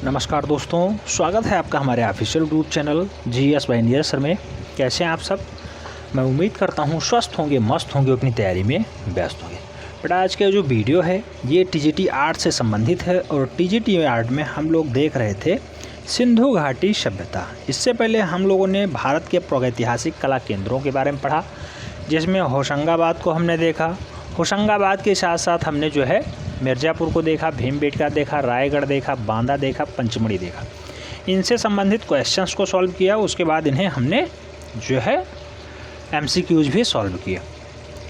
नमस्कार दोस्तों, स्वागत है आपका हमारे official YouTube channel GS by Neeraj sir में। कैसे हैं आप सब? मैं उम्मीद करता हूं स्वस्थ होंगे, मस्त होंगे, अपनी तैयारी में व्यस्त होंगे। बट आज का जो वीडियो है ये TGT आर्ट से संबंधित है और TGT आर्ट में हम लोग देख रहे थे सिंधु घाटी सभ्यता। इससे पहले हम लोगों ने भारत के प्रागैतिहासिक कला केंद्रों के बारे में पढ़ा, जिसमें होशंगाबाद को हमने देखा। होशंगाबाद के साथ साथ हमने जो है मिर्ज़ापुर को देखा, भीमबेटका देखा, रायगढ़ देखा, बांदा देखा, पंचमढ़ी देखा। इनसे संबंधित क्वेश्चंस को सॉल्व किया। उसके बाद इन्हें हमने जो है MCQs भी सॉल्व किया,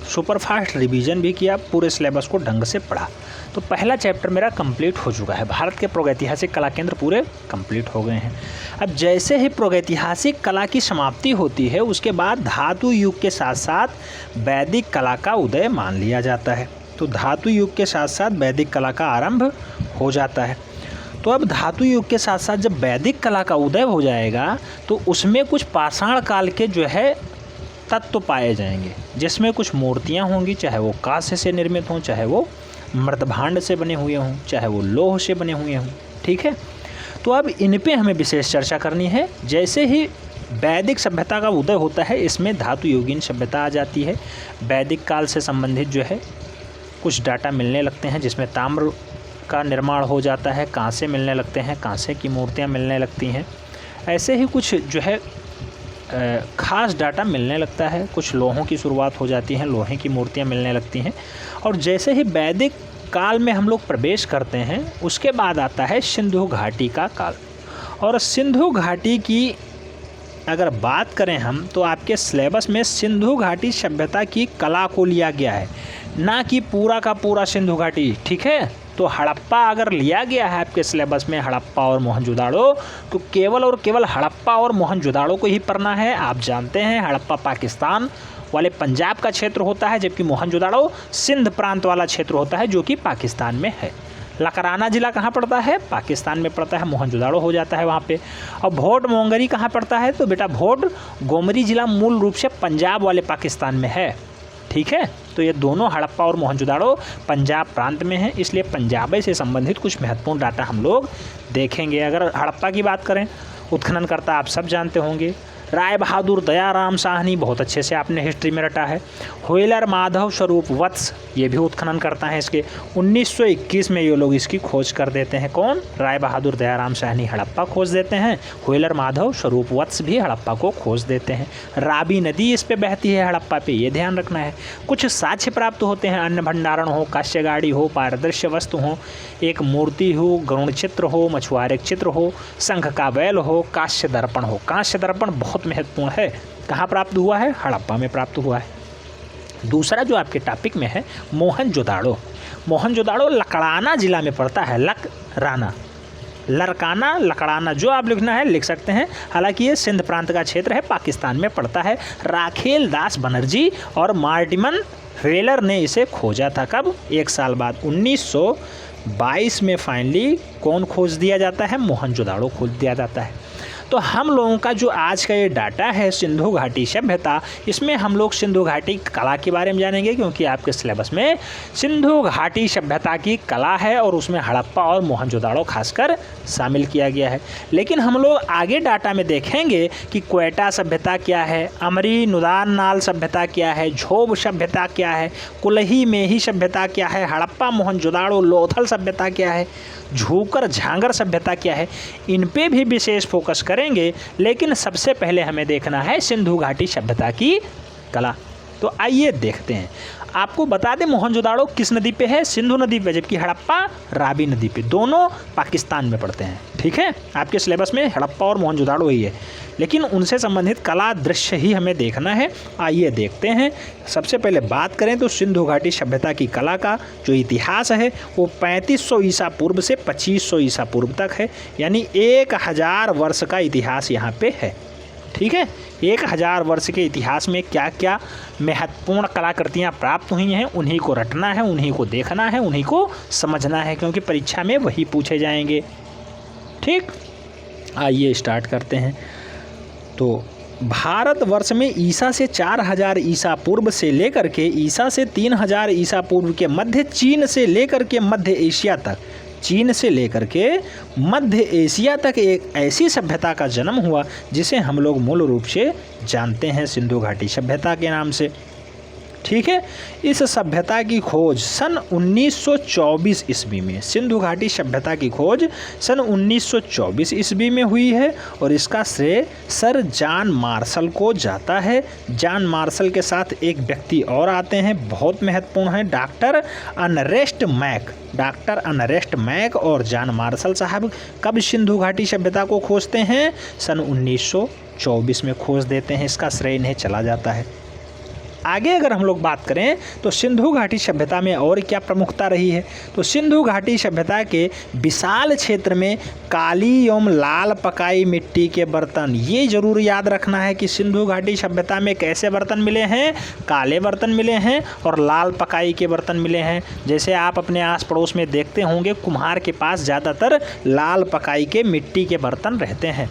सुपरफास्ट रिवीजन भी किया, पूरे सिलेबस को ढंग से पढ़ा। तो पहला चैप्टर मेरा कंप्लीट हो चुका है। भारत के प्रागैतिहासिक कला केंद्र पूरे कंप्लीट हो गए हैं। अब जैसे ही प्रागैतिहासिक कला की समाप्ति होती है, उसके बाद धातु युग के साथ साथ वैदिक कला का उदय मान लिया जाता है। तो धातु युग के साथ साथ वैदिक कला का आरंभ हो जाता है। तो अब धातु युग के साथ साथ जब वैदिक कला का उदय हो जाएगा तो उसमें कुछ पाषाण काल के जो है तत्व पाए जाएंगे, जिसमें कुछ मूर्तियां होंगी, चाहे वो कांस्य से निर्मित हों, चाहे वो मृतभांड से बने हुए हों, चाहे वो लोह से बने हुए हों। ठीक है, तो अब इन पे हमें विशेष चर्चा करनी है। जैसे ही वैदिक सभ्यता का उदय होता है, इसमें धातु युगीन सभ्यता आ जाती है। वैदिक काल से संबंधित जो है कुछ डाटा मिलने लगते हैं, जिसमें ताम्र का निर्माण हो जाता है, कांसे मिलने लगते हैं, कांसे की मूर्तियां मिलने लगती हैं। ऐसे ही कुछ जो है ख़ास डाटा मिलने लगता है। कुछ लोहों की शुरुआत हो जाती है, लोहे की मूर्तियां मिलने लगती हैं। और जैसे ही वैदिक काल में हम लोग प्रवेश करते हैं, उसके बाद आता है सिंधु घाटी का काल। और सिंधु घाटी की अगर बात करें हम, तो आपके सिलेबस में सिंधु घाटी सभ्यता की कला को लिया गया है, ना कि पूरा का पूरा सिंधु घाटी। ठीक है, तो हड़प्पा अगर लिया गया है आपके सिलेबस में, हड़प्पा और मोहनजोदाड़ो, तो केवल और केवल हड़प्पा और मोहनजोदाड़ो को ही पढ़ना है। आप जानते हैं हड़प्पा पाकिस्तान वाले पंजाब का क्षेत्र होता है, जबकि मोहनजोदाड़ो सिंध प्रांत वाला क्षेत्र होता है, जो कि पाकिस्तान में है। लकराना ज़िला कहाँ पड़ता है? पाकिस्तान में पड़ता है। मोहनजोदाड़ो हो जाता है वहाँ पे। और भोट मोंगरी कहाँ पड़ता है? तो बेटा भोट गोमरी ज़िला मूल रूप से पंजाब वाले पाकिस्तान में है। ठीक है, तो ये दोनों हड़प्पा और मोहनजोदाड़ो पंजाब प्रांत में हैं, इसलिए पंजाब से संबंधित कुछ महत्वपूर्ण डाटा हम लोग देखेंगे। अगर हड़प्पा की बात करें, उत्खननकर्ता आप सब जानते होंगे, राय बहादुर दयाराम साहनी, बहुत अच्छे से आपने हिस्ट्री में रटा है। व्हीलर माधव स्वरूप वत्स, ये भी उत्खनन करता है इसके। 1921 में ये लोग इसकी खोज कर देते हैं। कौन? राय बहादुर दयाराम साहनी हड़प्पा खोज देते हैं, व्हीलर माधव स्वरूप वत्स भी हड़प्पा को खोज देते हैं। रावी नदी इस पे बहती है हड़प्पा पे, ये ध्यान रखना है। कुछ साक्ष्य प्राप्त होते हैं, अन्न भंडारण हो, काश्यगाड़ी हो, पारदृश्य वस्तु हो, एक मूर्ति हो, गरुण चित्र हो, मछुआरे चित्र हो, शंख का बैल हो, कांस्य दर्पण हो। कांस्य दर्पण बहुत महत्वपूर्ण है। कहाँ प्राप्त हुआ है? हड़प्पा में प्राप्त हुआ है। दूसरा जो आपके टॉपिक में है मोहनजोदाड़ो। मोहनजोदाड़ो लकड़ाना जिला में पड़ता है। लकराना, लरकाना, लकड़ाना, जो आप लिखना है लिख सकते हैं। हालांकि ये सिंध प्रांत का क्षेत्र है, पाकिस्तान में पड़ता है। राखेल दास बनर्जी और मार्टिमन व्हीलर ने इसे खोजा था। कब? 1 साल बाद 1922 में फाइनली कौन खोज दिया जाता है? मोहनजोदाड़ो खोज दिया जाता है। तो हम लोगों का जो आज का ये डाटा है सिंधु घाटी सभ्यता, इसमें हम लोग सिंधु घाटी कला के बारे में जानेंगे, क्योंकि आपके सिलेबस में सिंधु घाटी सभ्यता की कला है और उसमें हड़प्पा और मोहनजोदाड़ो खासकर शामिल किया गया है। लेकिन हम लोग आगे डाटा में देखेंगे कि क्वेटा सभ्यता क्या है, अमरी नुदान नाल सभ्यता क्या है, झोब सभ्यता क्या है, कुलही मेही सभ्यता क्या है, हड़प्पा मोहनजोदाड़ो लोथल सभ्यता क्या है, झूकर झांगर सभ्यता क्या है। इन पे भी विशेष फोकस करेंगे। लेकिन सबसे पहले हमें देखना है सिंधु घाटी सभ्यता की कला। तो आइए देखते हैं। आपको बता दें मोहनजोदाड़ो किस नदी पे है? सिंधु नदी पे, जबकि हड़प्पा रावी नदी पे। दोनों पाकिस्तान में पड़ते हैं। ठीक है, आपके सिलेबस में हड़प्पा और मोहनजोदाड़ो ही है, लेकिन उनसे संबंधित कला दृश्य ही हमें देखना है। आइए देखते हैं। सबसे पहले बात करें तो सिंधु घाटी सभ्यता की कला का जो इतिहास है वो 3500 ईसा पूर्व से 2500 ईसा पूर्व तक है, यानी 1000 वर्ष का इतिहास यहाँ पे है। ठीक है, 1000 वर्ष के इतिहास में क्या क्या महत्वपूर्ण कलाकृतियाँ प्राप्त हुई हैं, उन्हीं को रटना है, उन्हीं को देखना है, उन्हीं को समझना है, क्योंकि परीक्षा में वही पूछे जाएंगे। ठीक, आइए स्टार्ट करते हैं। तो भारतवर्ष में ईसा से 4000 ईसा पूर्व से लेकर के ईसा से 3000 ईसा पूर्व के मध्य चीन से लेकर के मध्य एशिया तक चीन से लेकर के मध्य एशिया तक एक ऐसी सभ्यता का जन्म हुआ जिसे हम लोग मूल रूप से जानते हैं सिंधु घाटी सभ्यता के नाम से। ठीक है, इस सभ्यता की खोज सन 1924 ईस्वी में, सिंधु घाटी सभ्यता की खोज सन 1924 ईस्वी में हुई है और इसका श्रेय सर जॉन मार्शल को जाता है। जॉन मार्शल के साथ एक व्यक्ति और आते हैं, बहुत महत्वपूर्ण है, डॉक्टर अर्नेस्ट मैक और जॉन मार्शल साहब कब सिंधु घाटी सभ्यता को खोजते हैं? सन 1924 में खोज देते हैं, इसका श्रेय इन्हें चला जाता है। आगे अगर हम लोग बात करें तो सिंधु घाटी सभ्यता में और क्या प्रमुखता रही है, तो सिंधु घाटी सभ्यता के विशाल क्षेत्र में काली एवं लाल पकाई मिट्टी के बर्तन, ये जरूर याद रखना है कि सिंधु घाटी सभ्यता में कैसे बर्तन मिले हैं, काले बर्तन मिले हैं और लाल पकाई के बर्तन मिले हैं। जैसे आप अपने आस पड़ोस में देखते होंगे, कुम्हार के पास ज़्यादातर लाल पकाई के मिट्टी के बर्तन रहते हैं।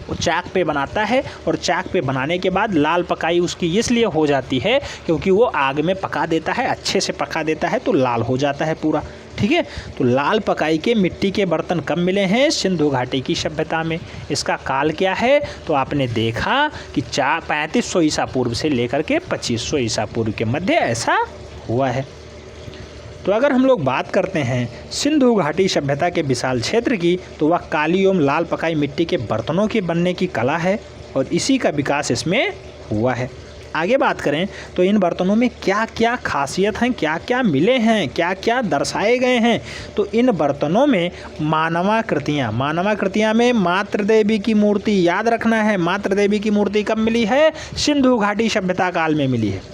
वो चाक पे बनाता है और चाक पे बनाने के बाद लाल पकाई उसकी इसलिए हो जाती है क्योंकि वो आग में पका देता है, अच्छे से पका देता है तो लाल हो जाता है पूरा। ठीक है, तो लाल पकाई के मिट्टी के बर्तन कब मिले हैं? सिंधु घाटी की सभ्यता में। इसका काल क्या है? तो आपने देखा कि 3500 ईसा पूर्व से लेकर के 2500 ईसा पूर्व के मध्य ऐसा हुआ है। तो अगर हम लोग बात करते हैं सिंधु घाटी सभ्यता के विशाल क्षेत्र की, तो वह काली एवं लाल पकाई मिट्टी के बर्तनों के बनने की कला है और इसी का विकास इसमें हुआ है। आगे बात करें तो इन बर्तनों में क्या क्या खासियत हैं, क्या क्या मिले हैं, क्या क्या दर्शाए गए हैं, तो इन बर्तनों में मानवाकृतियाँ में मातृ देवी की मूर्ति, याद रखना है, मातृ देवी की मूर्ति कब मिली है? सिंधु घाटी सभ्यता काल में मिली है।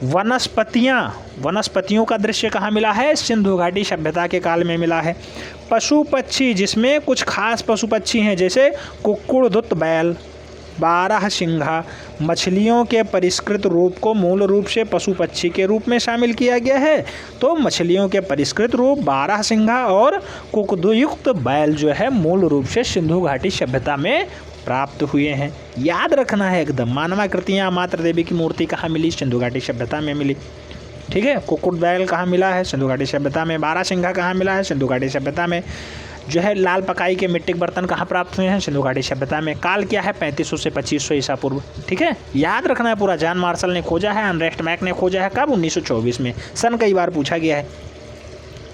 वनस्पतियों का दृश्य कहाँ मिला है? सिंधु घाटी सभ्यता के काल में मिला है। पशु पक्षी, जिसमें कुछ खास पशु पक्षी हैं जैसे कुक्कुड़, धुत बैल, बारहसिंघा, मछलियों के परिष्कृत रूप को मूल रूप से पशु पक्षी के रूप में शामिल किया गया है। तो मछलियों के परिष्कृत रूप बारहसिंघा और कुक्कुटयुक्त बैल जो है मूल रूप से सिंधु घाटी सभ्यता में प्राप्त हुए हैं। याद रखना है एकदम, मानवाकृतियाँ मातृ देवी की मूर्ति कहाँ मिली? सिंधु घाटी सभ्यता में मिली। ठीक है, कुक्कुट बैल कहाँ मिला है? सिंधु घाटी सभ्यता में। बारहसिंघा कहाँ मिला है? सिंधु घाटी सभ्यता में। जो है लाल पकाई के मिट्टी के बर्तन कहाँ प्राप्त हुए हैं? सिंधु घाटी सभ्यता में। काल क्या है? 3500 से 2500 ईसा पूर्व। ठीक है, याद रखना है पूरा। जॉन मार्शल ने खोजा है, अर्नेस्ट मैक ने खोजा है, कब? 1924 में। सन कई बार पूछा गया है।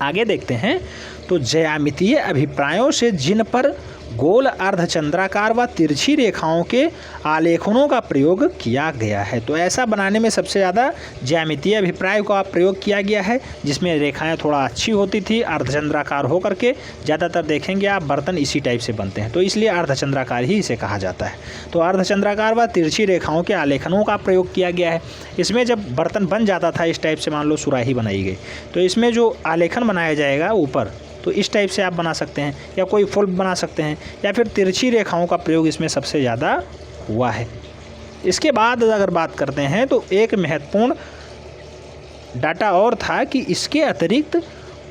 आगे देखते हैं तो ज्यामितीय अभिप्रायों से जिन पर गोल अर्धचंद्राकार व तिरछी रेखाओं के आलेखनों का प्रयोग किया गया है। तो ऐसा बनाने में सबसे ज़्यादा ज्यामितीय अभिप्राय का प्रयोग किया गया है, जिसमें रेखाएं थोड़ा अच्छी होती थी, अर्धचंद्राकार हो करके। ज़्यादातर देखेंगे आप बर्तन इसी टाइप से बनते हैं, तो इसलिए अर्धचंद्राकार ही इसे कहा जाता है। तो अर्धचंद्राकार व तिरछी रेखाओं के आलेखनों का प्रयोग किया गया है। इसमें जब बर्तन बन जाता था इस टाइप से, मान लो सुराही बनाई गई, तो इसमें जो आलेखन बनाया जाएगा ऊपर, तो इस टाइप से आप बना सकते हैं या कोई फुल बना सकते हैं, या फिर तिरछी रेखाओं का प्रयोग इसमें सबसे ज़्यादा हुआ है। इसके बाद अगर बात करते हैं तो एक महत्वपूर्ण डाटा और था कि इसके अतिरिक्त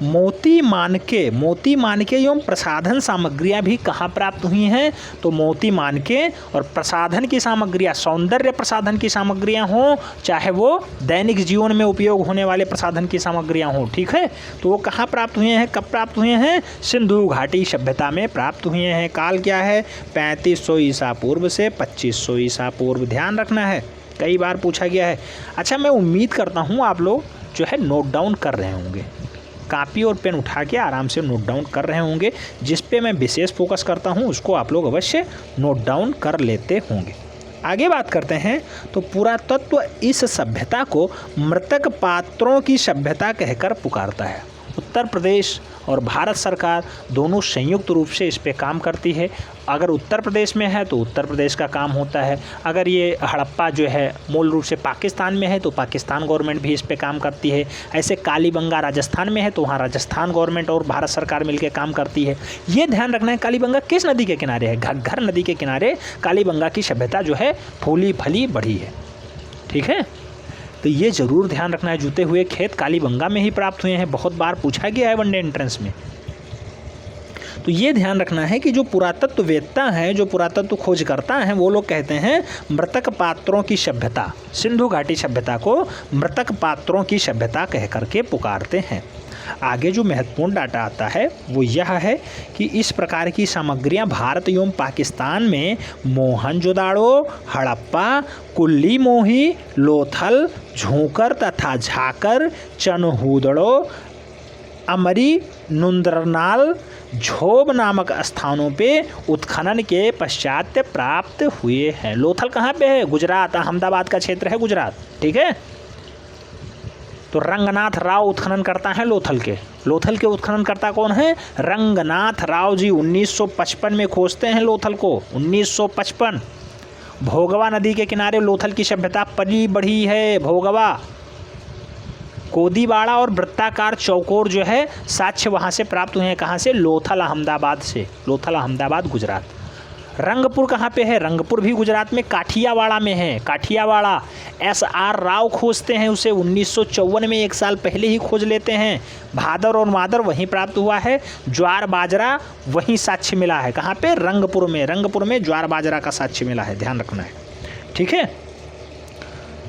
मोती मानके एवं प्रसाधन सामग्रियां भी कहाँ प्राप्त हुई हैं? तो मोती मानके और प्रसाधन की सामग्रियां, सौंदर्य प्रसाधन की सामग्रियां हों, चाहे वो दैनिक जीवन में उपयोग होने वाले प्रसाधन की सामग्रियां हों। ठीक है, तो वो कहाँ प्राप्त हुए हैं, कब प्राप्त हुए हैं? सिंधु घाटी सभ्यता में प्राप्त हुए हैं। काल क्या है? 3500 ईसा पूर्व से 2500 ईसा पूर्व। ध्यान रखना है, कई बार पूछा गया है। अच्छा, मैं उम्मीद करता हूँ आप लोग जो है नोट डाउन कर रहे होंगे, कॉपी और पेन उठा के आराम से नोट डाउन कर रहे होंगे। जिस पे मैं विशेष फोकस करता हूँ उसको आप लोग अवश्य नोट डाउन कर लेते होंगे। आगे बात करते हैं तो पुरातत्व इस सभ्यता को मृतक पात्रों की सभ्यता कहकर पुकारता है। उत्तर प्रदेश और भारत सरकार दोनों संयुक्त रूप से इस पे काम करती है। अगर उत्तर प्रदेश में है तो उत्तर प्रदेश का काम होता है, अगर ये हड़प्पा जो है मूल रूप से पाकिस्तान में है तो पाकिस्तान गवर्नमेंट भी इस पे काम करती है। ऐसे कालीबंगा राजस्थान में है तो वहाँ राजस्थान गवर्नमेंट और भारत सरकार मिलकर काम करती है। ये ध्यान रखना है, कालीबंगा किस नदी के किनारे है? घग्घर नदी के किनारे कालीबंगा की सभ्यता जो है फूली फली बढ़ी है। ठीक है, तो ये ज़रूर ध्यान रखना है। जूते हुए खेत कालीबंगा में ही प्राप्त हुए हैं, बहुत बार पूछा गया है वनडे एंट्रेंस में। तो ये ध्यान रखना है कि जो पुरातत्ववेत्ता हैं, जो पुरातत्व खोजकर्ता हैं, वो लोग कहते हैं मृतक पात्रों की सभ्यता, सिंधु घाटी सभ्यता को मृतक पात्रों की सभ्यता कह करके पुकारते हैं। आगे जो महत्वपूर्ण डाटा आता है वो यह है कि इस प्रकार की सामग्रियां भारत एवं पाकिस्तान में मोहनजोदाड़ो, हड़प्पा, कुल्ली मोही, लोथल, झोंकर तथा झाकर, चनहूदड़ो, अमरी, नुंदरनाल, झोब नामक स्थानों पे उत्खनन के पश्चात प्राप्त हुए हैं। लोथल कहाँ पे है? गुजरात, अहमदाबाद का क्षेत्र है गुजरात, ठीक है। तो रंगनाथ राव उत्खनन करता है लोथल के उत्खनन करता कौन है? रंगनाथ राव जी 1955 में खोजते हैं लोथल को। 1955 भोगवा नदी के किनारे लोथल की सभ्यता पली बढ़ी है। भोगवा, कोदीवाड़ा और वृत्ताकार चौकोर जो है साक्ष्य वहाँ से प्राप्त हुए हैं। कहाँ से? लोथल अहमदाबाद से। लोथल अहमदाबाद गुजरात। रंगपुर कहाँ पे है? रंगपुर भी गुजरात में काठियावाड़ा में है। काठियावाड़ा SR राव खोजते हैं उसे 1954 में, 1 साल पहले ही खोज लेते हैं। भादर और मादर वहीं प्राप्त हुआ है। ज्वार बाजरा वहीं साक्ष्य मिला है। कहाँ पे? रंगपुर में। रंगपुर में ज्वार बाजरा का साक्ष्य मिला है, ध्यान रखना है, ठीक है।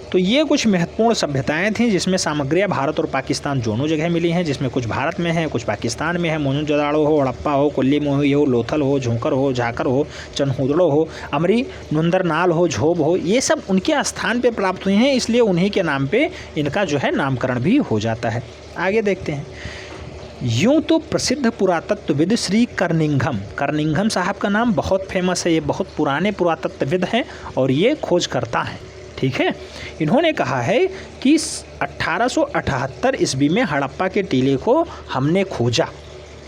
तो ये कुछ महत्वपूर्ण सभ्यताएं थीं जिसमें सामग्रियां भारत और पाकिस्तान दोनों जगह मिली हैं, जिसमें कुछ भारत में है, कुछ पाकिस्तान में है। मोहनजोदाड़ो हो, हड़प्पा हो, कुल्ली मोही हो, लोथल हो, झोंकर हो, झाकर हो, चनहूदड़ो हो, अमरी, नुंदरनाल हो, झोब हो, ये सब उनके स्थान पे प्राप्त हुए हैं, इसलिए उन्हीं के नाम पे इनका जो है नामकरण भी हो जाता है। आगे देखते हैं। यूँ तो प्रसिद्ध पुरातत्वविद श्री कर्निंघम साहब का नाम बहुत फेमस है। ये बहुत पुराने पुरातत्वविद हैं और ये खोजकर्ता हैं, ठीक है। इन्होंने कहा है कि 1878 ईस्वी में हड़प्पा के टीले को हमने खोजा,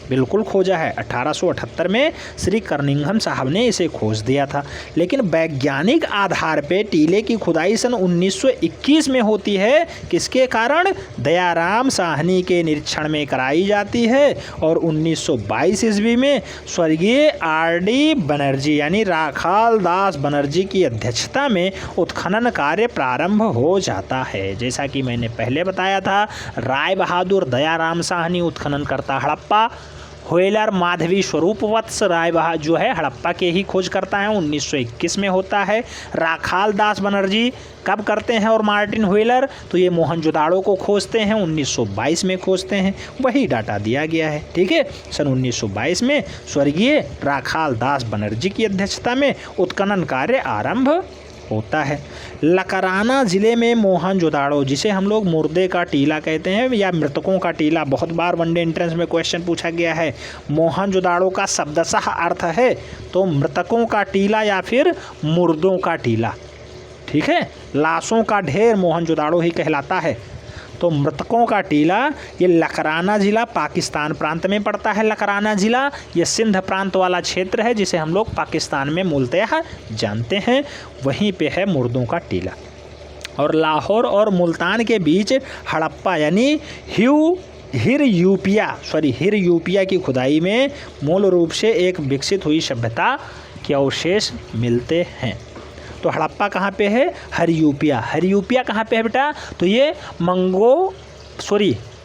बिल्कुल खोजा है। 1878 में श्री कर्निंघम साहब ने इसे खोज दिया था, लेकिन वैज्ञानिक आधार पे टीले की खुदाई सन 1921 में होती है। किसके कारण? दयाराम साहनी के निरीक्षण में कराई जाती है और 1922 ईस्वी में स्वर्गीय RD बनर्जी यानी राखाल दास बनर्जी की अध्यक्षता में उत्खनन कार्य प्रारंभ हो जाता है। जैसा कि मैंने पहले बताया था, राय बहादुर दयाराम साहनी उत्खनन करता हड़प्पा, व्हीलर माधवी स्वरूप वत्स राय बहादुर जो है हड़प्पा के ही खोज करता है, 1921 में होता है। राखाल दास बनर्जी कब करते हैं और मार्टिन व्हीलर? तो ये मोहनजोदाड़ो को खोजते हैं, 1922 में खोजते हैं। वही डाटा दिया गया है, ठीक है। सन 1922 में स्वर्गीय राखाल दास बनर्जी की अध्यक्षता में उत्खनन कार्य आरंभ होता है। लकराना ज़िले में मोहनजोदाड़ो, जिसे हम लोग मुर्दे का टीला कहते हैं या मृतकों का टीला, बहुत बार वनडे एंट्रेंस में क्वेश्चन पूछा गया है। मोहनजोदाड़ो का शब्दशः अर्थ है तो मृतकों का टीला या फिर मुर्दों का टीला, ठीक है। लाशों का ढेर मोहनजोदाड़ो ही कहलाता है। तो मृतकों का टीला, ये लकराना ज़िला पाकिस्तान प्रांत में पड़ता है। लकराना ज़िला ये सिंध प्रांत वाला क्षेत्र है जिसे हम लोग पाकिस्तान में मूलतः जानते हैं। वहीं पे है मुर्दों का टीला। और लाहौर और मुल्तान के बीच हड़प्पा यानी हिर यूपिया की खुदाई में मूल रूप से एक विकसित हुई सभ्यता के अवशेष मिलते हैं। तो हड़प्पा कहाँ पे है? हरियूपिया कहाँ पे है बेटा? तो ये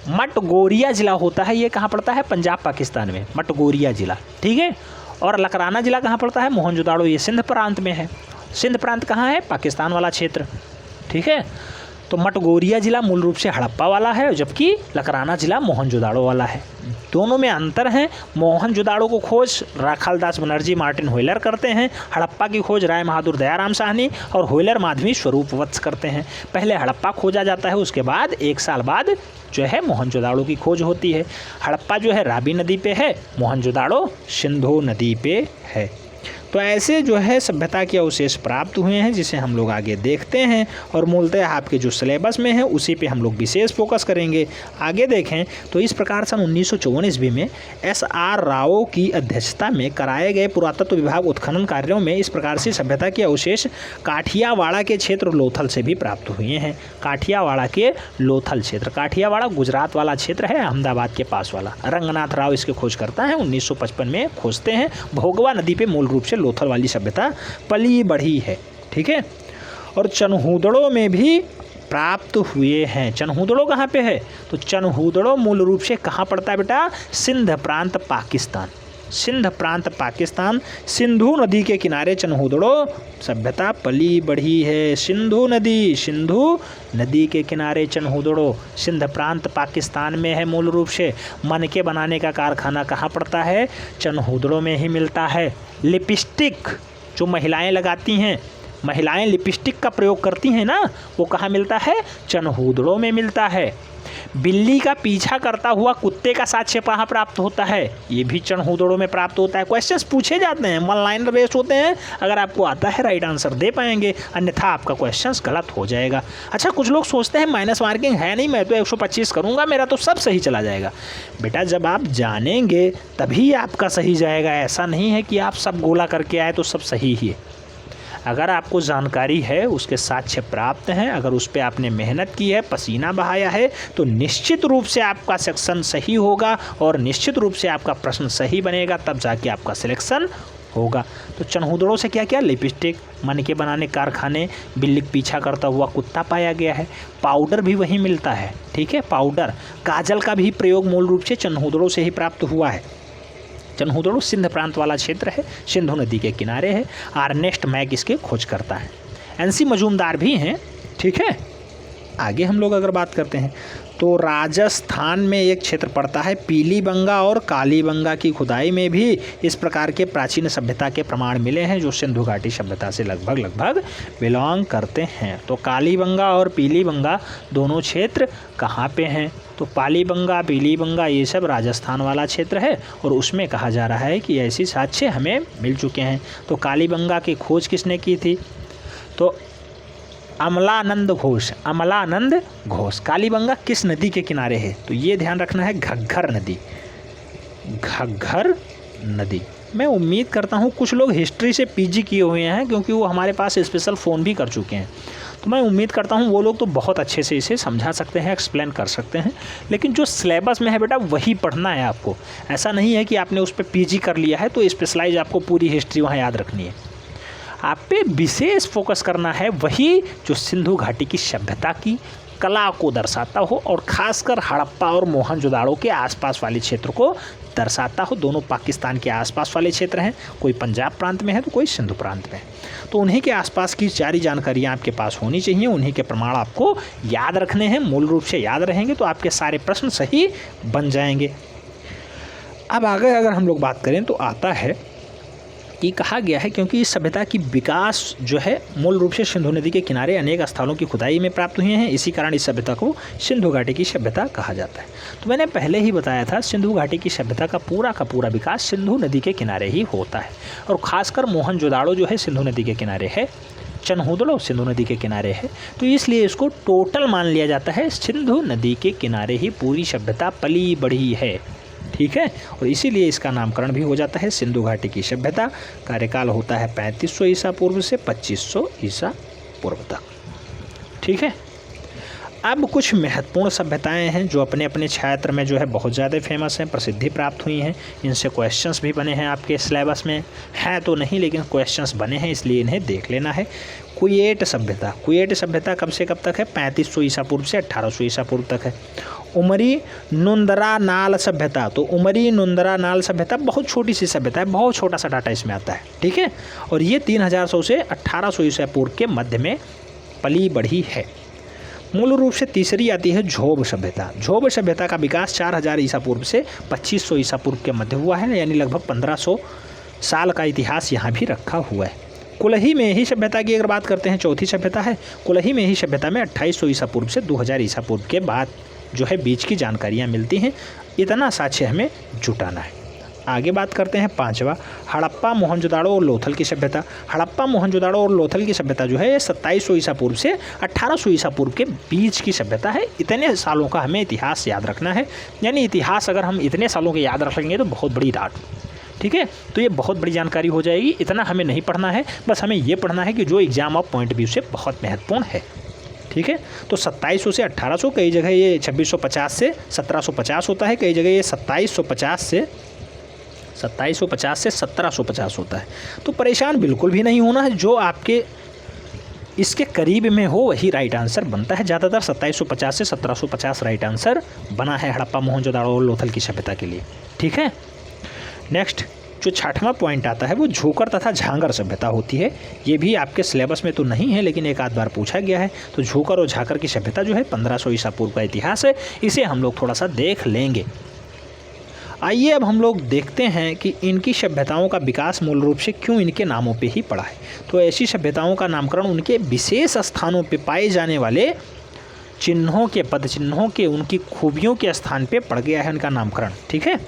मटगोरिया ज़िला होता है। ये कहाँ पड़ता है? पंजाब पाकिस्तान में, मटगोरिया ज़िला, ठीक है। और लकराना ज़िला कहाँ पड़ता है? मोहनजोदाड़ो ये सिंध प्रांत में है। सिंध प्रांत कहाँ है? पाकिस्तान वाला क्षेत्र, ठीक है। तो मटगोरिया ज़िला मूल रूप से हड़प्पा वाला है, जबकि लकराना ज़िला मोहनजोदाड़ो वाला है। दोनों में अंतर है। मोहनजोदाड़ो को खोज राखाल दास बनर्जी मार्टिन व्हीलर करते हैं, हड़प्पा की खोज राय बहादुर दयाराम साहनी और व्हीलर माधवी स्वरूप वत्स करते हैं। पहले हड़प्पा खोजा जाता है, उसके बाद 1 साल बाद जो है मोहनजोदाड़ो की खोज होती है। हड़प्पा जो है रावी नदी पे है, मोहनजोदाड़ो सिंधु नदी पे है। तो ऐसे जो है सभ्यता के अवशेष प्राप्त हुए हैं जिसे हम लोग आगे देखते हैं और मूलतः आपके जो सिलेबस में है उसी पे हम लोग विशेष फोकस करेंगे। आगे देखें तो इस प्रकार सन 1954 ईस्वी में SR राव की अध्यक्षता में कराए गए पुरातत्व विभाग उत्खनन कार्यों में इस प्रकार से सभ्यता के अवशेष काठियावाड़ा के क्षेत्र लोथल से भी प्राप्त हुए हैं। काठियावाड़ा के लोथल क्षेत्र, काठियावाड़ा गुजरात वाला क्षेत्र है, अहमदाबाद के पास वाला। रंगनाथ राव इसके खोज करता है, 1955 में खोजते हैं। भोगवा नदी पे मूल रूप से लोथल वाली सभ्यता पली बढ़ी है, ठीक है। और चनहूदड़ो में भी प्राप्त हुए हैं। चनहूदड़ो कहाँ पे है? तो चनहूदड़ो मूल रूप से कहाँ पड़ता है बेटा? सिंध प्रांत पाकिस्तान, सिंध प्रांत पाकिस्तान, सिंधु नदी के किनारे चनहूदड़ो सभ्यता पली बढ़ी है। सिंधु नदी के किनारे चनहूदड़ो, सिंध प्रांत पाकिस्तान में है मूल रूप से। मनके बनाने का कारखाना कहाँ पड़ता है? चनहूदड़ो में ही मिलता है। लिपस्टिक जो महिलाएं लगाती हैं, महिलाएं लिपस्टिक का प्रयोग करती हैं ना, वो कहाँ मिलता है? चनहूदड़ो में मिलता है। बिल्ली का पीछा करता हुआ कुत्ते का साक्ष्य कहाँ प्राप्त होता है? ये भी चनहूदड़ो में प्राप्त होता है। क्वेश्चंस पूछे जाते हैं, वन लाइनर बेस्ड होते हैं। अगर आपको आता है राइट आंसर दे पाएंगे, अन्यथा आपका क्वेश्चंस गलत हो जाएगा। अच्छा, कुछ लोग सोचते हैं माइनस मार्किंग है नहीं, मैं तो 125 करूँगा, मेरा तो सब सही चला जाएगा। बेटा जब आप जानेंगे तभी आपका सही जाएगा। ऐसा नहीं है कि आप सब गोला करके आए तो सब सही ही है। अगर आपको जानकारी है, उसके साक्ष्य प्राप्त हैं, अगर उस पर आपने मेहनत की है, पसीना बहाया है, तो निश्चित रूप से आपका सेक्शन सही होगा और निश्चित रूप से आपका प्रश्न सही बनेगा, तब जाके आपका सिलेक्शन होगा। तो चनहूदड़ों से क्या क्या? लिपस्टिक, मनके बनाने कारखाने, बिल्ली पीछा करता हुआ कुत्ता पाया गया है। पाउडर भी वहीं मिलता है, ठीक है। पाउडर, काजल का भी प्रयोग मूल रूप से चनहूदड़ों से ही प्राप्त हुआ है। चनहूदड़ो सिंध प्रांत वाला क्षेत्र है, सिंधु नदी के किनारे है। अर्नेस्ट मैक इसके खोज करता है। एनसी मजूमदार भी हैं, ठीक है। आगे हम लोग अगर बात करते हैं तो राजस्थान में एक क्षेत्र पड़ता है पीलीबंगा और कालीबंगा की खुदाई में भी इस प्रकार के प्राचीन सभ्यता के प्रमाण मिले हैं जो सिंधु घाटी सभ्यता से लगभग बिलोंग करते हैं। तो कालीबंगा और पीलीबंगा दोनों क्षेत्र कहाँ पे हैं? तो पालीबंगा, पीलीबंगा ये सब राजस्थान वाला क्षेत्र है और उसमें कहा जा रहा है कि ऐसी साक्ष्य हमें मिल चुके हैं। तो कालीबंगा की खोज किसने की थी? तो अमलानंद घोष। कालीबंगा किस नदी के किनारे है? तो ये ध्यान रखना है, घग्घर नदी। मैं उम्मीद करता हूँ कुछ लोग हिस्ट्री से पीजी किए हुए हैं, क्योंकि वो हमारे पास स्पेशल फ़ोन भी कर चुके हैं। तो मैं उम्मीद करता हूँ वो लोग तो बहुत अच्छे से इसे समझा सकते हैं, एक्सप्लेन कर सकते हैं। लेकिन जो सिलेबस में है बेटा वही पढ़ना है आपको। ऐसा नहीं है कि आपने उस पर पीजी कर लिया है तो स्पेशलाइज आपको पूरी हिस्ट्री वहाँ याद रखनी है। आप पे विशेष फोकस करना है वही जो सिंधु घाटी की सभ्यता की कला को दर्शाता हो और खासकर हड़प्पा और मोहनजोदाड़ो के आसपास वाले क्षेत्र को दर्शाता हो। दोनों पाकिस्तान के आसपास वाले क्षेत्र हैं, कोई पंजाब प्रांत में है तो कोई सिंधु प्रांत में है। तो उन्हीं के आसपास की सारी जानकारियाँ आपके पास होनी चाहिए, उन्हीं के प्रमाण आपको याद रखने हैं। मूल रूप से याद रहेंगे तो आपके सारे प्रश्न सही बन जाएंगे। अब आगे अगर हम लोग बात करें तो आता है कि कहा गया है क्योंकि इस सभ्यता की विकास जो है मूल रूप से सिंधु नदी के किनारे अनेक स्थलों की खुदाई में प्राप्त हुए हैं, इसी कारण इस सभ्यता को सिंधु घाटी की सभ्यता कहा जाता है। तो मैंने पहले ही बताया था सिंधु घाटी की सभ्यता का पूरा विकास सिंधु नदी के किनारे ही होता है और खासकर मोहनजोदाड़ो जो है सिंधु नदी के किनारे है, चनहूदड़ो सिंधु नदी के किनारे है। तो इसलिए इसको टोटल मान लिया जाता है सिंधु नदी के किनारे ही पूरी सभ्यता पली बढ़ी है, ठीक है। और इसीलिए इसका नामकरण भी हो जाता है सिंधु घाटी की सभ्यता। कार्यकाल होता है 3500 ईसा पूर्व से 2500 ईसा पूर्व तक, ठीक है। अब कुछ महत्वपूर्ण सभ्यताएं हैं जो अपने अपने क्षेत्र में जो है बहुत ज़्यादा फेमस हैं, प्रसिद्धि प्राप्त हुई हैं। इनसे क्वेश्चंस भी बने हैं आपके सिलेबस में, हैं तो नहीं लेकिन क्वेश्चंस बने हैं, इसलिए इन्हें देख लेना है। कुवैत सभ्यता कब से कब तक है? 3500 ईसा पूर्व से 1800 ईसा पूर्व तक है। उमरी नुंदरा नाल सभ्यता, तो उमरी नुंदरा नाल सभ्यता बहुत छोटी सी सभ्यता है, बहुत छोटा सा डाटा इसमें आता है, ठीक है। और ये 3100 से 1800 ईसा पूर्व के मध्य में पली बढ़ी है। मूल रूप से तीसरी आती है झोब सभ्यता का विकास 4000 ईसा पूर्व से 2500 ईसा पूर्व के मध्य हुआ है, यानी लगभग 1500 साल का इतिहास यहाँ भी रखा हुआ है। कुलही में ही सभ्यता की अगर बात करते हैं, चौथी सभ्यता है। कुलही में ही सभ्यता में 2800 ईसा पूर्व से 2000 ईसा पूर्व के बाद जो है बीच की जानकारियाँ मिलती हैं। इतना साक्ष्य हमें जुटाना है। आगे बात करते हैं पांचवा, हड़प्पा मोहनजोदाड़ो और लोथल की सभ्यता। हड़प्पा मोहनजोदाड़ो और लोथल की सभ्यता जो है ये 2700 ईसा पूर्व से 1800 ईसा पूर्व के बीच की सभ्यता है। इतने सालों का हमें इतिहास याद रखना है, यानी इतिहास अगर हम इतने सालों के याद रखेंगे तो बहुत बड़ी डाट, ठीक है। तो ये बहुत बड़ी जानकारी हो जाएगी। इतना हमें नहीं पढ़ना है, बस हमें ये पढ़ना है कि जो एग्जाम ऑफ पॉइंट व्यू से बहुत महत्वपूर्ण है, ठीक है। तो 2700 से 1800, कई जगह ये 2650 से 1750 होता है, कई जगह ये 2750 से 1750 होता है। तो परेशान बिल्कुल भी नहीं होना है, जो आपके इसके करीब में हो वही राइट आंसर बनता है। ज़्यादातर 2750 से 1750 राइट आंसर बना है हड़प्पा मोहनजोदाड़ो और लोथल की सभ्यता के लिए, ठीक है। नेक्स्ट जो 6वां पॉइंट आता है वो झोकर तथा झांगर सभ्यता होती है। ये भी आपके सिलेबस में तो नहीं है लेकिन एक आध बार पूछा गया है। तो झोकर और झाकर की सभ्यता जो है 1500 ईसा पूर्व का इतिहास है, इसे हम लोग थोड़ा सा देख लेंगे। आइए अब हम लोग देखते हैं कि इनकी सभ्यताओं का विकास मूल रूप से क्यों इनके नामों पे ही पड़ा है। तो ऐसी सभ्यताओं का नामकरण उनके विशेष स्थानों पे पाए जाने वाले चिन्हों के, पद चिन्हों के, उनकी खूबियों के स्थान पे पड़ गया है उनका नामकरण। ठीक है,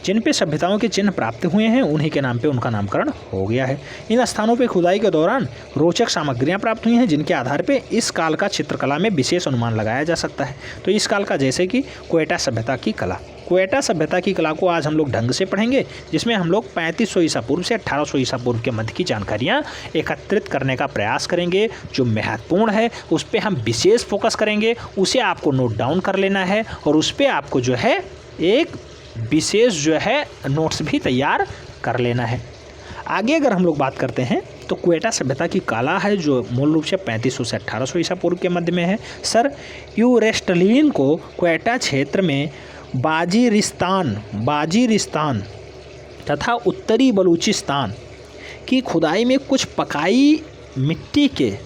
जिन पे सभ्यताओं के चिन्ह प्राप्त हुए हैं उन्हीं के नाम पे उनका नामकरण हो गया है। इन स्थानों पे खुदाई के दौरान रोचक सामग्रियां प्राप्त हुई हैं जिनके आधार पे इस काल का चित्रकला में विशेष अनुमान लगाया जा सकता है। तो इस काल का जैसे कि क्वेटा सभ्यता की कला, क्वेटा सभ्यता की कला को आज हम लोग ढंग से पढ़ेंगे, जिसमें हम लोग 3500 ईसा पूर्व से 1800 ईसा पूर्व के मध्य की जानकारियाँ एकत्रित करने का प्रयास करेंगे। जो महत्वपूर्ण है उस पर हम विशेष फोकस करेंगे, उसे आपको नोट डाउन कर लेना है और उस पर आपको जो है एक विशेष जो है नोट्स भी तैयार कर लेना है। आगे अगर हम लोग बात करते हैं तो क्वेटा सभ्यता की कला है जो मूल रूप से 3500 से 1800 ईसा पूर्व के मध्य में है। सर यूरेस्टलिन को क्वेटा क्षेत्र में बाजीरिस्तान तथा उत्तरी बलूचिस्तान की खुदाई में कुछ पकाई मिट्टी के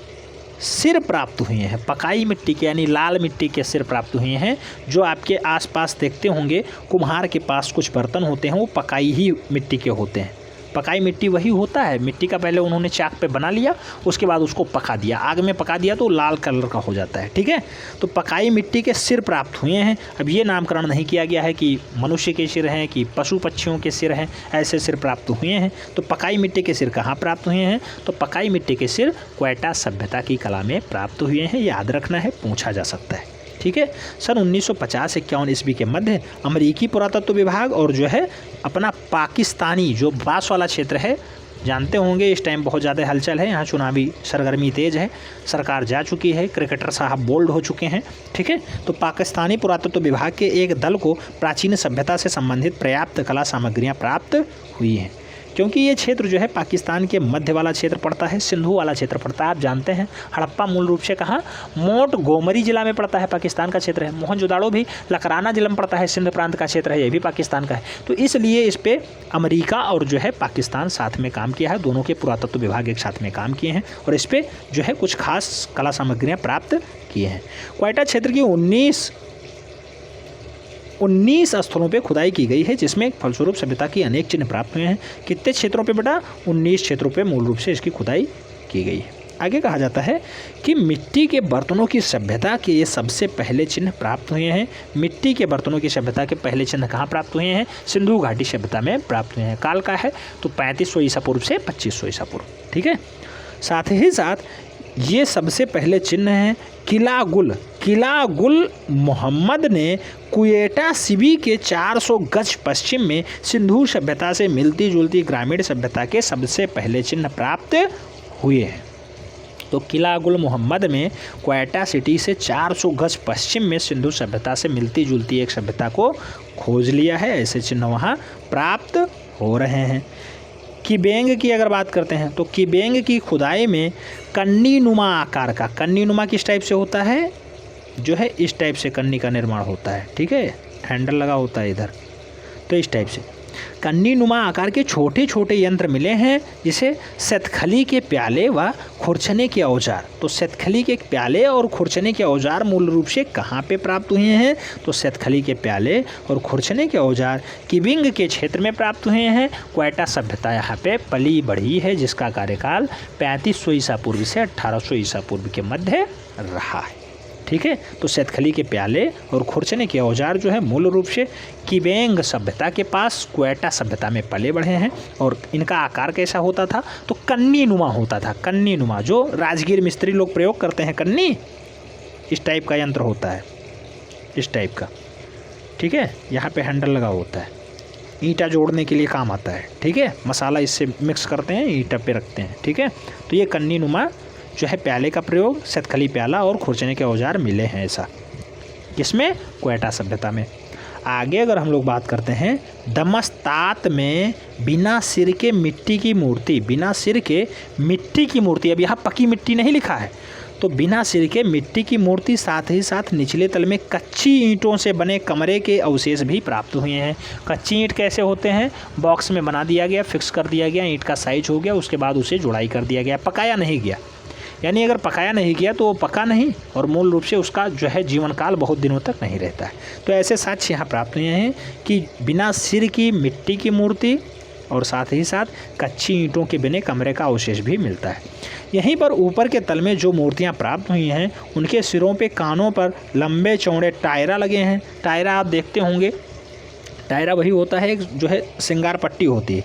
सिर प्राप्त हुए हैं। पकाई मिट्टी के यानी लाल मिट्टी के सिर प्राप्त हुए हैं। जो आपके आसपास देखते होंगे कुम्हार के पास कुछ बर्तन होते हैं वो पकाई ही मिट्टी के होते हैं। पकाई मिट्टी वही होता है, मिट्टी का पहले उन्होंने चाक पे बना लिया, उसके बाद उसको पका दिया, आग में पका दिया तो लाल कलर का हो जाता है। ठीक है, तो पकाई मिट्टी के सिर प्राप्त हुए हैं। अब ये नामकरण नहीं किया गया है कि मनुष्य के सिर हैं कि पशु पक्षियों के सिर हैं, ऐसे सिर प्राप्त हुए हैं। तो पकाई मिट्टी के सिर कहाँ प्राप्त हुए हैं? तो पकाई मिट्टी के सिर क्वेटा सभ्यता की कला में प्राप्त हुए हैं। याद रखना है, पूछा जा सकता है। ठीक है, सन 1950-51 ईस्वी के मध्य अमेरिकी पुरातत्व विभाग और जो है अपना पाकिस्तानी जो बास वाला क्षेत्र है, जानते होंगे इस टाइम बहुत ज़्यादा हलचल है, यहाँ चुनावी सरगर्मी तेज़ है, सरकार जा चुकी है, क्रिकेटर साहब बोल्ड हो चुके हैं। ठीक है, तो पाकिस्तानी पुरातत्व विभाग के एक दल को प्राचीन सभ्यता से संबंधित पर्याप्त कला सामग्रियाँ प्राप्त हुई हैं। क्योंकि ये क्षेत्र जो है पाकिस्तान के मध्य वाला क्षेत्र पड़ता है, सिंधु वाला क्षेत्र पड़ता है। आप जानते हैं हड़प्पा मूल रूप से कहाँ, मोंटगोमरी जिला में पड़ता है, पाकिस्तान का क्षेत्र है। मोहनजोदाड़ो भी लकराना जिला में पड़ता है, सिंध प्रांत का क्षेत्र है, ये भी पाकिस्तान का है। तो इसलिए इस पर अमेरिका और जो है पाकिस्तान साथ में काम किया है, दोनों के पुरातत्व विभाग एक साथ में काम किए हैं और इस पर जो है कुछ खास कला सामग्रियाँ प्राप्त किए हैं। क्वेटा क्षेत्र की 19 स्थलों पे खुदाई की गई है, जिसमें फलस्वरूप सभ्यता की अनेक चिन्ह प्राप्त हुए हैं। कितने क्षेत्रों पे बेटा? 19 क्षेत्रों पे मूल रूप से इसकी खुदाई की गई है। आगे कहा जाता है कि मिट्टी के बर्तनों की सभ्यता के ये सबसे पहले चिन्ह प्राप्त हुए हैं। मिट्टी के बर्तनों की सभ्यता के पहले चिन्ह कहाँ प्राप्त हुए हैं? सिंधु घाटी सभ्यता में प्राप्त हुए हैं। काल का है तो 3500 ईसा पूर्व से 2500 ईसा पूर्व। ठीक है, साथ ही साथ ये सबसे पहले चिन्ह हैं किला गुल मोहम्मद ने क्वेटा सिबी के 400 गज पश्चिम में सिंधु सभ्यता से मिलती जुलती ग्रामीण सभ्यता के सबसे पहले चिन्ह प्राप्त हुए हैं। तो किला गुल मोहम्मद में क्वेटा सिटी से 400 गज पश्चिम में सिंधु सभ्यता से मिलती जुलती एक सभ्यता को खोज लिया है। ऐसे चिन्ह वहाँ प्राप्त हो रहे हैं। किबेंग की अगर बात करते हैं तो किबेंग की खुदाई में कन्नी नुमा आकार का, कन्नी नुमा किस टाइप से होता है? जो है इस टाइप से कन्नी का निर्माण होता है। ठीक है, हैंडल लगा होता है इधर, तो इस टाइप से कन्नी नुमा आकार के छोटे छोटे यंत्र मिले हैं, जिसे सेतखली के प्याले व खुरचने के औजार। तो सेतखली के प्याले और खुरचने के औजार मूल रूप से कहाँ पे प्राप्त हुए हैं? तो सेतखली के प्याले और खुरचने के औजार किबिंग के क्षेत्र में प्राप्त हुए हैं। क्वेटा सभ्यता यहाँ पे पली बढ़ी है, जिसका कार्यकाल 3500 ईसा पूर्व से 1800 ईसा पूर्व के मध्य रहा है। ठीक है, तो सेतखली के प्याले और खुरचने के औजार जो है मूल रूप से किबेंग सभ्यता के पास क्वेटा सभ्यता में पले बढ़े हैं। और इनका आकार कैसा होता था? तो कन्नी नुमा होता था। कन्नी नुमा जो राजगीर मिस्त्री लोग प्रयोग करते हैं, कन्नी इस टाइप का यंत्र होता है, इस टाइप का। ठीक है, यहाँ पे हैंडल लगा होता है, ईंटा जोड़ने के लिए काम आता है। ठीक है, मसाला इससे मिक्स करते हैं, ईंटा पे रखते हैं। ठीक है, तो ये कन्नी नुमा जो है प्याले का प्रयोग, सेतखली प्याला और खुरचने के औजार मिले हैं ऐसा, किसमें? क्वेटा सभ्यता में। आगे अगर हम लोग बात करते हैं दमस्तात में बिना सिर के मिट्टी की मूर्ति, बिना सिर के मिट्टी की मूर्ति। अब यहाँ पकी मिट्टी नहीं लिखा है, तो बिना सिर के मिट्टी की मूर्ति, साथ ही साथ निचले तल में कच्ची ईंटों से बने कमरे के अवशेष भी प्राप्त हुए हैं। कच्ची ईंट कैसे होते हैं? बॉक्स में बना दिया गया, फिक्स कर दिया गया, ईंट का साइज हो गया, उसके बाद उसे जुड़ाई कर दिया गया, पकाया नहीं गया। यानी अगर पकाया नहीं गया तो वो पका नहीं और मूल रूप से उसका जो है जीवन काल बहुत दिनों तक नहीं रहता है। तो ऐसे साक्ष्य यहाँ प्राप्त हुए हैं कि बिना सिर की मिट्टी की मूर्ति और साथ ही साथ कच्ची ईंटों के बने कमरे का अवशेष भी मिलता है। यहीं पर ऊपर के तल में जो मूर्तियाँ प्राप्त हुई हैं उनके सिरों पे कानों पर लंबे चौड़े टायरा लगे हैं। टायरा आप देखते होंगे, टायरा वही होता है जो है श्रृंगार पट्टी होती है।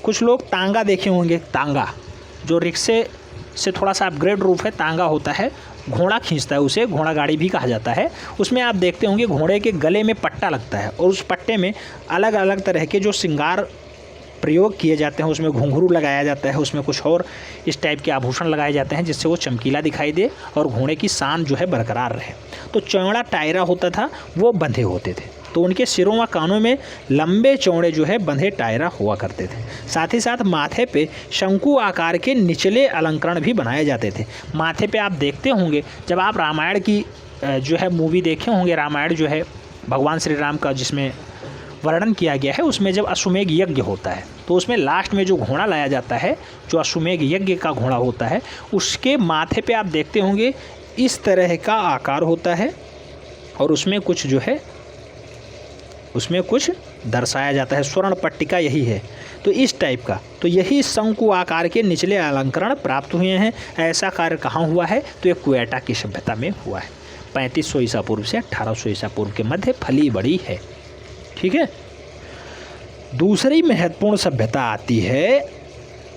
कुछ लोग तांगा देखे होंगे, तांगा जो रिक्शे से थोड़ा सा अपग्रेड रूप है, तांगा होता है, घोड़ा खींचता है, उसे घोड़ा गाड़ी भी कहा जाता है। उसमें आप देखते होंगे घोड़े के गले में पट्टा लगता है और उस पट्टे में अलग अलग तरह के जो श्रृंगार प्रयोग किए जाते हैं, उसमें घुंघरू लगाया जाता है, उसमें कुछ और इस टाइप के आभूषण लगाए जाते हैं जिससे वो चमकीला दिखाई दे और घोड़े की शान जो है बरकरार रहे। तो चौड़ा टायरा होता था, वो बंधे होते थे। तो उनके सिरों व कानों में लंबे चौड़े जो है बंधे टायरा हुआ करते थे। साथ ही साथ माथे पे शंकु आकार के निचले अलंकरण भी बनाए जाते थे। माथे पे आप देखते होंगे, जब आप रामायण की जो है मूवी देखे होंगे, रामायण जो है भगवान श्री राम का जिसमें वर्णन किया गया है, उसमें जब अश्वमेध यज्ञ होता है तो उसमें लास्ट में जो घोड़ा लाया जाता है, जो अश्वमेध यज्ञ का घोड़ा होता है, उसके माथे पे आप देखते होंगे इस तरह का आकार होता है और उसमें कुछ जो है उसमें कुछ दर्शाया जाता है। स्वर्ण पट्टिका यही है, तो इस टाइप का। तो यही शंकु आकार के निचले अलंकरण प्राप्त हुए हैं। ऐसा कार्य कहाँ हुआ है? तो ये क्वेटा की सभ्यता में हुआ है। 3500 ईसा पूर्व से 1800 ईसा पूर्व के मध्य फली बड़ी है। ठीक है। दूसरी महत्वपूर्ण सभ्यता आती है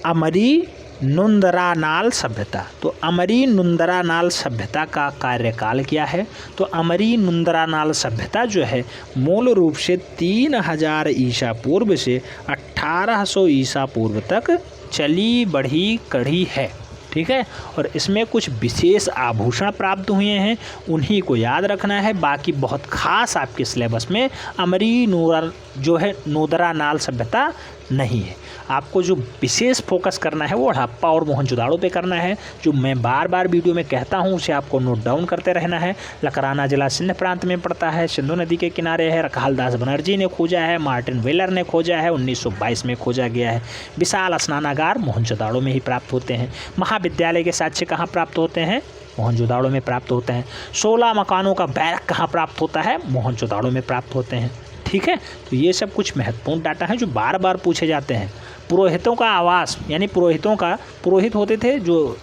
अमरी नुंदरानाल सभ्यता। तो अमरी नुंदरानाल सभ्यता का कार्यकाल क्या है? तो अमरी नुंदरानाल सभ्यता जो है मूल रूप से 3000 ईसा पूर्व से 1800 ईसा पूर्व तक चली बढ़ी कढ़ी है। ठीक है। और इसमें कुछ विशेष आभूषण प्राप्त हुए हैं, उन्हीं को याद रखना है। बाकी बहुत खास आपके सिलेबस में अमरी नुंदरानाल सभ्यता नहीं है। आपको जो विशेष फोकस करना है वो हड़प्पा और मोहनजोदाड़ो पे करना है। जो मैं बार बार वीडियो में कहता हूँ उसे आपको नोट डाउन करते रहना है। लकराना जिला सिंध प्रांत में पड़ता है, सिंधु नदी के किनारे है। रखालदास बनर्जी ने खोजा है, मार्टिन वेलर ने खोजा है, 1922 में खोजा गया है। विशाल स्नानागार मोहनजोदाड़ो में ही प्राप्त होते हैं। महाविद्यालय के साक्ष्य कहाँ प्राप्त होते हैं? मोहनजोदाड़ो में प्राप्त होते हैं। 16 मकानों का बैरक कहाँ प्राप्त होता है? मोहनजोदाड़ो में प्राप्त होते हैं। ठीक है। तो ये सब कुछ महत्वपूर्ण डाटा हैं जो बार बार पूछे जाते हैं। पुरोहितों का आवास, यानी पुरोहित होते थे जो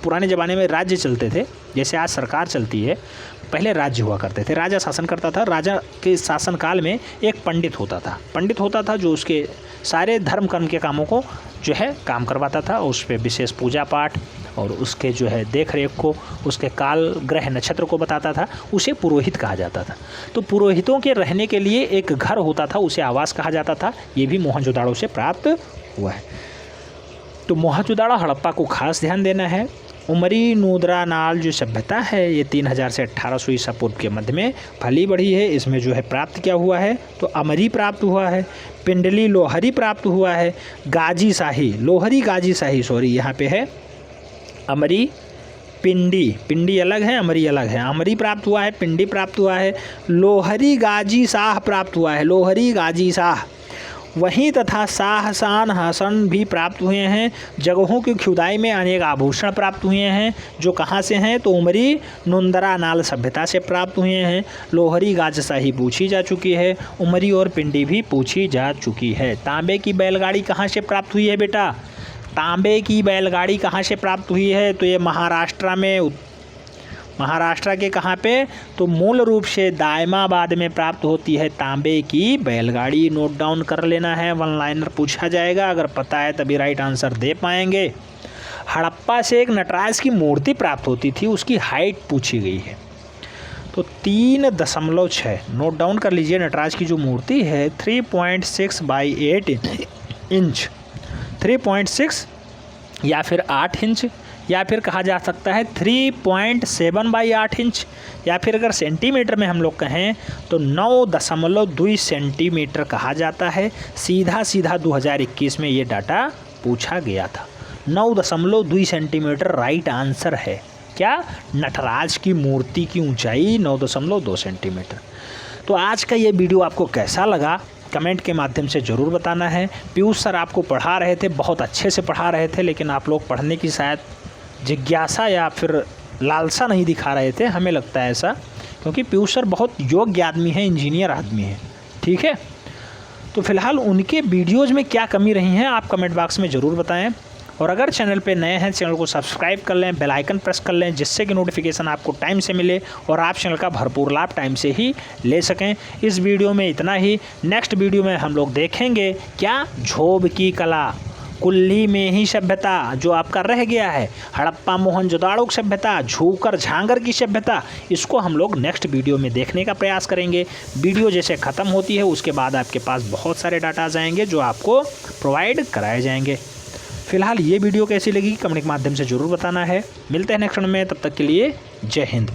पुराने ज़माने में राज्य चलते थे, जैसे आज सरकार चलती है, पहले राज्य हुआ करते थे। राजा शासन करता था। राजा के शासनकाल में एक पंडित होता था जो उसके सारे धर्म कर्म के कामों को जो है काम करवाता था और उस पर विशेष पूजा पाठ और उसके जो है देख रेख को, उसके काल ग्रह नक्षत्र को बताता था। उसे पुरोहित कहा जाता था। तो पुरोहितों के रहने के लिए एक घर होता था, उसे आवास कहा जाता था। ये भी मोहनजोदाड़ो से प्राप्त हुआ है। तो मोहनजोदाड़ो हड़प्पा को खास ध्यान देना है। उमरी नुंदरानाल जो सभ्यता है ये 3000 से 1800 ईसा पूर्व के मध्य में फली बढ़ी है। इसमें जो है प्राप्त क्या हुआ है? तो अमरी प्राप्त हुआ है, पिंडली लोहरी प्राप्त हुआ है, गाजी शाही लोहरी गाजी शाही यहाँ पे है अमरी पिंडी अलग है, अमरी अलग है। अमरी प्राप्त हुआ है, पिंडी प्राप्त हुआ है, लोहरी गाजी शाह प्राप्त हुआ है, लोहरी गाजी शाह। वहीं तथा शाहसान हसन भी प्राप्त हुए हैं। जगहों की खुदाई में अनेक आभूषण प्राप्त हुए हैं जो कहाँ से हैं? तो उमरी नुंदरानाल सभ्यता से प्राप्त हुए हैं। लोहरी गाजशाही पूछी जा चुकी है, उमरी और पिंडी भी पूछी जा चुकी है। तांबे की बैलगाड़ी कहाँ से प्राप्त हुई है बेटा? तांबे की बैलगाड़ी कहाँ से प्राप्त हुई है? तो ये महाराष्ट्र के कहाँ पे? तो मूल रूप से दायमाबाद में प्राप्त होती है तांबे की बैलगाड़ी। नोट डाउन कर लेना है, वन लाइनर पूछा जाएगा, अगर पता है तभी राइट आंसर दे पाएंगे। हड़प्पा से एक नटराज की मूर्ति प्राप्त होती थी, उसकी हाइट पूछी गई है तो 3.6। नोट डाउन कर लीजिए। नटराज की जो मूर्ति है 3.6 बाई 8 इंच, 3.6 या फिर 8 इंच, या फिर कहा जा सकता है 3.7 बाई 8 इंच, या फिर अगर सेंटीमीटर में हम लोग कहें तो 9.2 सेंटीमीटर कहा जाता है। सीधा 2021 में ये डाटा पूछा गया था। 9.2 सेंटीमीटर राइट आंसर है। क्या, नटराज की मूर्ति की ऊंचाई 9.2 सेंटीमीटर। तो आज का ये वीडियो आपको कैसा लगा कमेंट के माध्यम से ज़रूर बताना है। पीयूष सर आपको पढ़ा रहे थे, बहुत अच्छे से पढ़ा रहे थे, लेकिन आप लोग पढ़ने की शायद जिज्ञासा या फिर लालसा नहीं दिखा रहे थे, हमें लगता है ऐसा, क्योंकि पीयूष सर बहुत योग्य आदमी है, इंजीनियर आदमी है, ठीक है। तो फिलहाल उनके वीडियोज़ में क्या कमी रही हैं आप कमेंट बॉक्स में ज़रूर बताएं। और अगर चैनल पे नए हैं, चैनल को सब्सक्राइब कर लें, बेल आइकन प्रेस कर लें, जिससे कि नोटिफिकेशन आपको टाइम से मिले और आप चैनल का भरपूर लाभ टाइम से ही ले सकें। इस वीडियो में इतना ही। नेक्स्ट वीडियो में हम लोग देखेंगे क्या, झोब की कला, कुल्ली में ही सभ्यता जो आपका रह गया है, हड़प्पा मोहनजोदाड़ो की सभ्यता, झूकर झांगर की सभ्यता, इसको हम लोग नेक्स्ट वीडियो में देखने का प्रयास करेंगे। वीडियो जैसे ख़त्म होती है उसके बाद आपके पास बहुत सारे डाटा आएंगे जो आपको प्रोवाइड कराए जाएंगे। फिलहाल ये वीडियो कैसी लगी कमेंट के माध्यम से ज़रूर बताना है। मिलते हैं नेक्स्ट में, तब तक के लिए जय हिंद।